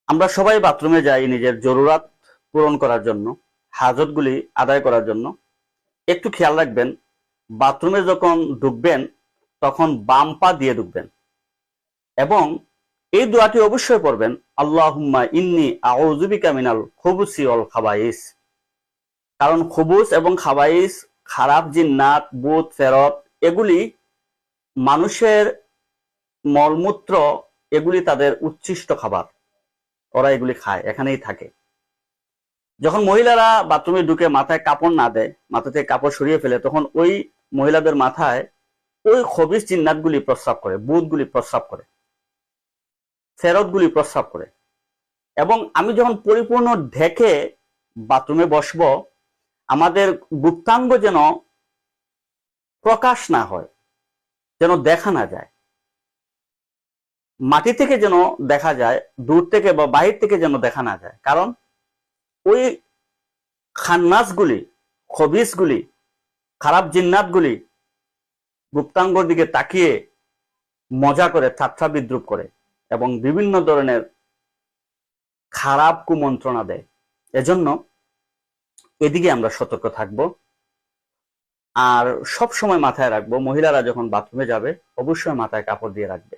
আমরা সবাই বাথরুমে যাই নিজের জরুরাত পূরণ করার জন্য, হাজতগুলি আদায় করার জন্য। একটু খেয়াল রাখবেন, বাথরুমে যখন ঢুকবেন তখন বাম পা দিয়ে ঢুকবেন এবং এই দোয়াটি অবশ্যই পড়বেন, আল্লাহুম্মা ইন্নী আউযু বিকা মিনাল খুবুসি ওয়াল খাবাইস। কারণ খুবুস এবং খাবাইস, খারাপ জিন্নাত, ভূত, ফেরত, এগুলি মানুষের মলমূত্র, এগুলি তাদের উচ্ছিষ্ট খাবার, ওরা এগুলি খায়, এখানেই থাকে। যখন মহিলারা বাথরুমে ঢুকে মাথায় কাপড় না দেয়, মাথা থেকে কাপড় সরিয়ে ফেলে, তখন ওই মহিলাদের মাথায় ওই খবিস জিন্নাতগুলি প্রস্রাব করে, ভূতগুলি প্রস্রাব করে, ফেরতগুলি প্রস্রাব করে। এবং আমি যখন পরিপূর্ণ ঢেকে বাথরুমে বসব, আমাদের গুপ্তাঙ্গ যেন প্রকাশ না হয়, যেন দেখা না যায়, মাটি থেকে যেন দেখা যায়, দূর থেকে বা বাহির থেকে যেন দেখা না যায়। কারণ ওই খান্নাসগুলি, খবিসগুলি, খারাপ জিন্নাতগুলি গুপ্তাঙ্গর দিকে তাকিয়ে মজা করে, ঠাট্টা বিদ্রুপ করে এবং বিভিন্ন ধরনের খারাপ কুমন্ত্রণা দেয়। এজন্য এদিকে আমরা সতর্ক থাকব। আর সব সময় মাথায় রাখবো, মহিলারা যখন বাথরুমে যাবে অবশ্যই মাথায় কাপড় দিয়ে রাখবে।